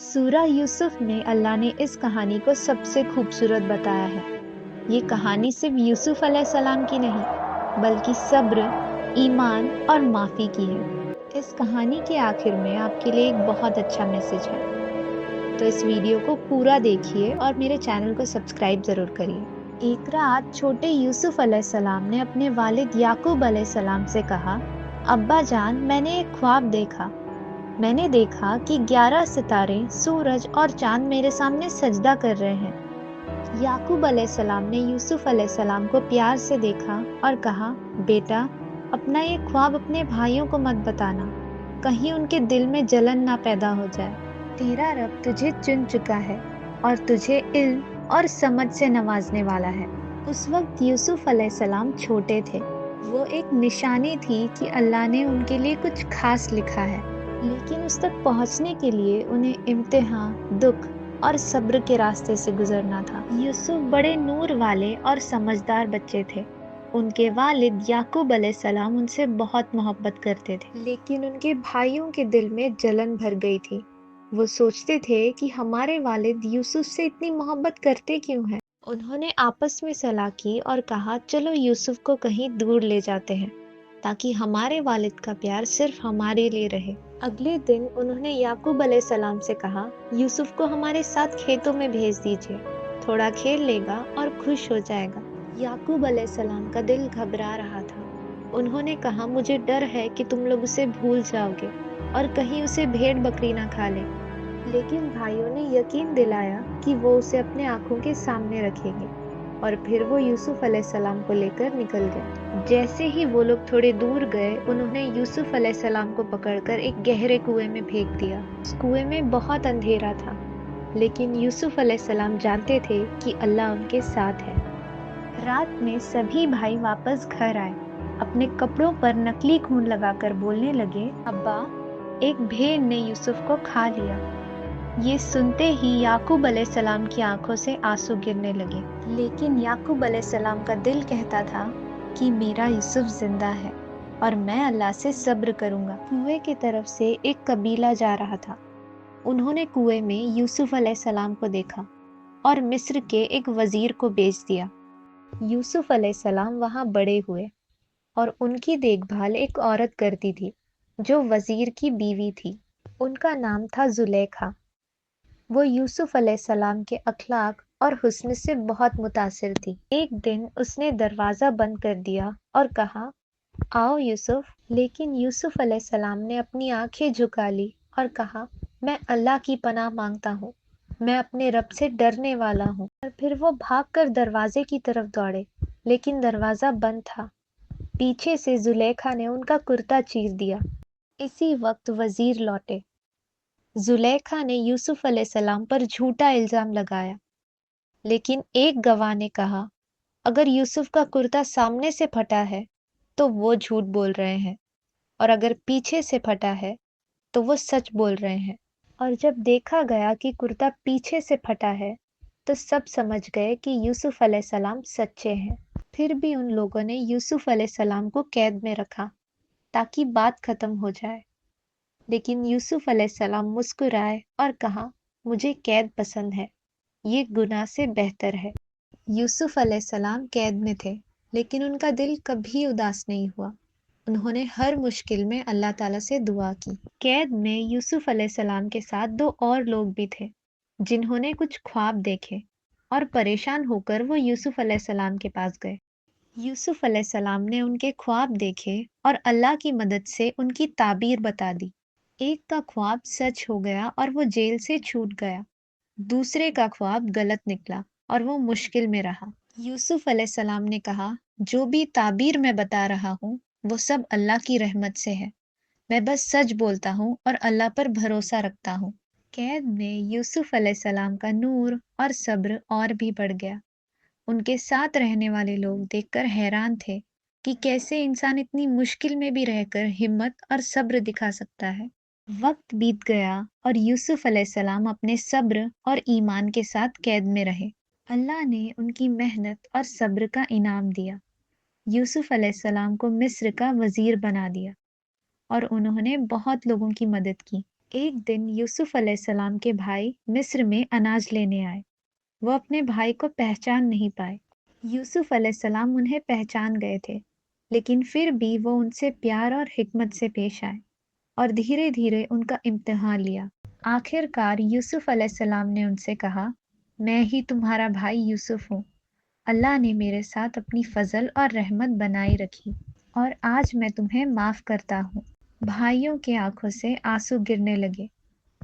سورہ یوسف میں اللہ نے اس کہانی کو سب سے خوبصورت بتایا ہے۔ یہ کہانی صرف یوسف علیہ السلام کی نہیں بلکہ صبر، ایمان اور معافی کی ہے۔ اس کہانی کے آخر میں آپ کے لیے ایک بہت اچھا میسج ہے، تو اس ویڈیو کو پورا دیکھیے اور میرے چینل کو سبسکرائب ضرور کریے۔ ایک رات چھوٹے یوسف علیہ السلام نے اپنے والد یعقوب علیہ السلام سے کہا، ابا جان، میں نے ایک خواب دیکھا۔ میں نے دیکھا کہ 11 ستارے، سورج اور چاند میرے سامنے سجدہ کر رہے ہیں۔ یعقوب علیہ السلام نے یوسف علیہ السلام کو پیار سے دیکھا اور کہا، بیٹا، اپنا یہ خواب اپنے بھائیوں کو مت بتانا، کہیں ان کے دل میں جلن نہ پیدا ہو جائے۔ تیرا رب تجھے چن چکا ہے اور تجھے علم اور سمجھ سے نوازنے والا ہے۔ اس وقت یوسف علیہ السلام چھوٹے تھے۔ وہ ایک نشانی تھی کہ اللہ نے ان کے لیے کچھ خاص لکھا ہے، لیکن اس تک پہنچنے کے لیے انہیں امتحان، دکھ اور صبر کے راستے سے گزرنا تھا۔ یوسف بڑے نور والے اور سمجھدار بچے تھے۔ ان کے والد یعقوب علیہ السلام ان سے بہت محبت کرتے تھے، لیکن ان کے بھائیوں کے دل میں جلن بھر گئی تھی۔ وہ سوچتے تھے کہ ہمارے والد یوسف سے اتنی محبت کرتے کیوں ہیں؟ انہوں نے آپس میں صلاح کی اور کہا، چلو یوسف کو کہیں دور لے جاتے ہیں تاکہ ہمارے والد کا پیار صرف ہمارے لیے رہے۔ اگلے دن انہوں نے یعقوب علیہ السلام سے کہا، یوسف کو ہمارے ساتھ کھیتوں میں بھیج دیجیے، تھوڑا کھیل لے گا اور خوش ہو جائے گا۔ یعقوب علیہ السلام کا دل گھبرا رہا تھا۔ انہوں نے کہا، مجھے ڈر ہے کہ تم لوگ اسے بھول جاؤ گے اور کہیں اسے بھیڑ بکری نہ کھا لے۔ لیکن بھائیوں نے یقین دلایا کہ وہ اسے اپنے آنکھوں کے سامنے رکھیں گے، اور پھر وہ یوسف علیہ السلام کو لے کر نکل گئے۔ جیسے ہی وہ لوگ تھوڑے دور گئے، انہوں نے یوسف علیہ السلام کو پکڑ کر ایک گہرے کنویں میں پھینک دیا۔ اس کنویں میں بہت اندھیرا تھا، لیکن یوسف علیہ السلام جانتے تھے کہ اللہ ان کے ساتھ ہے۔ رات میں سبھی بھائی واپس گھر آئے، اپنے کپڑوں پر نکلی خون لگا کر بولنے لگے، ابا، ایک بھیڑ نے یوسف کو کھا لیا۔ یہ سنتے ہی یعقوب علیہ السلام کی آنکھوں سے آنسو گرنے لگے، لیکن یعقوب علیہ السلام کا دل کہتا تھا کہ میرا یوسف زندہ ہے اور میں اللہ سے صبر کروں گا۔ کنویں کی طرف سے ایک قبیلہ جا رہا تھا۔ انہوں نے کنویں میں یوسف علیہ السلام کو دیکھا اور مصر کے ایک وزیر کو بھیج دیا۔ یوسف علیہ السلام وہاں بڑے ہوئے اور ان کی دیکھ بھال ایک عورت کرتی تھی جو وزیر کی بیوی تھی۔ ان کا نام تھا زلیخا۔ وہ یوسف علیہ السلام کے اخلاق اور حسن سے بہت متاثر تھی۔ ایک دن اس نے دروازہ بند کر دیا اور کہا، آؤ یوسف۔ لیکن یوسف علیہ السلام نے اپنی آنکھیں جھکا لی اور کہا، میں اللہ کی پناہ مانگتا ہوں، میں اپنے رب سے ڈرنے والا ہوں۔ اور پھر وہ بھاگ کر دروازے کی طرف دوڑے، لیکن دروازہ بند تھا۔ پیچھے سے زلیخا نے ان کا کرتا چیر دیا۔ اسی وقت وزیر لوٹے۔ زلیخا نے یوسف علیہ السلام پر جھوٹا الزام لگایا، لیکن ایک گواہ نے کہا، اگر یوسف کا کرتا سامنے سے پھٹا ہے تو وہ جھوٹ بول رہے ہیں، اور اگر پیچھے سے پھٹا ہے تو وہ سچ بول رہے ہیں۔ اور جب دیکھا گیا کہ کرتا پیچھے سے پھٹا ہے تو سب سمجھ گئے کہ یوسف علیہ السلام سچے ہیں۔ پھر بھی ان لوگوں نے یوسف علیہ السلام کو قید میں رکھا تاکہ بات ختم ہو جائے، لیکن یوسف علیہ السلام مسکرائے اور کہا، مجھے قید پسند ہے، یہ گناہ سے بہتر ہے۔ یوسف علیہ السلام قید میں تھے، لیکن ان کا دل کبھی اداس نہیں ہوا۔ انہوں نے ہر مشکل میں اللہ تعالیٰ سے دعا کی۔ قید میں یوسف علیہ السلام کے ساتھ 2 اور لوگ بھی تھے جنہوں نے کچھ خواب دیکھے، اور پریشان ہو کر وہ یوسف علیہ السلام کے پاس گئے۔ یوسف علیہ السلام نے ان کے خواب دیکھے اور اللہ کی مدد سے ان کی تعبیر بتا دی۔ ایک کا خواب سچ ہو گیا اور وہ جیل سے چھوٹ گیا۔ دوسرے کا خواب غلط نکلا اور وہ مشکل میں رہا۔ یوسف علیہ السلام نے کہا، جو بھی تعبیر میں بتا رہا ہوں وہ سب اللہ کی رحمت سے ہے، میں بس سچ بولتا ہوں اور اللہ پر بھروسہ رکھتا ہوں۔ قید میں یوسف علیہ السلام کا نور اور صبر اور بھی بڑھ گیا۔ ان کے ساتھ رہنے والے لوگ دیکھ کر حیران تھے کہ کیسے انسان اتنی مشکل میں بھی رہ کر ہمت اور صبر دکھا سکتا ہے۔ وقت بیت گیا اور یوسف علیہ السلام اپنے صبر اور ایمان کے ساتھ قید میں رہے۔ اللہ نے ان کی محنت اور صبر کا انعام دیا۔ یوسف علیہ السلام کو مصر کا وزیر بنا دیا اور انہوں نے بہت لوگوں کی مدد کی۔ ایک دن یوسف علیہ السلام کے بھائی مصر میں اناج لینے آئے۔ وہ اپنے بھائی کو پہچان نہیں پائے۔ یوسف علیہ السلام انہیں پہچان گئے تھے، لیکن پھر بھی وہ ان سے پیار اور حکمت سے پیش آئے اور دھیرے دھیرے ان کا امتحان لیا۔ آخر کار یوسف علیہ السلام نے ان سے کہا، میں ہی تمہارا بھائی یوسف ہوں۔ اللہ نے میرے ساتھ اپنی فضل اور رحمت بنائی رکھی اور آج میں تمہیں معاف کرتا ہوں۔ بھائیوں کے آنکھوں سے آنسو گرنے لگے۔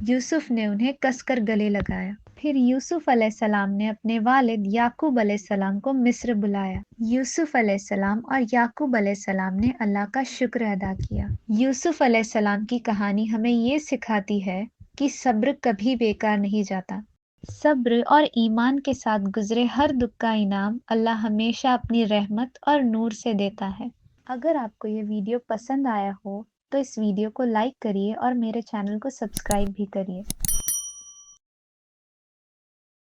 یوسف نے انہیں کس کر گلے لگایا۔ پھر یوسف علیہ السلام نے اپنے والد یعقوب علیہ السلام کو مصر بلایا۔ یوسف علیہ السلام اور یعقوب علیہ السلام نے اللہ کا شکر ادا کیا۔ یوسف علیہ السلام کی کہانی ہمیں یہ سکھاتی ہے کہ صبر کبھی بیکار نہیں جاتا۔ صبر اور ایمان کے ساتھ گزرے ہر دکھ کا انعام اللہ ہمیشہ اپنی رحمت اور نور سے دیتا ہے۔ اگر آپ کو یہ ویڈیو پسند آیا ہو تو اس ویڈیو کو لائک کریے اور میرے چینل کو سبسکرائب بھی کریے۔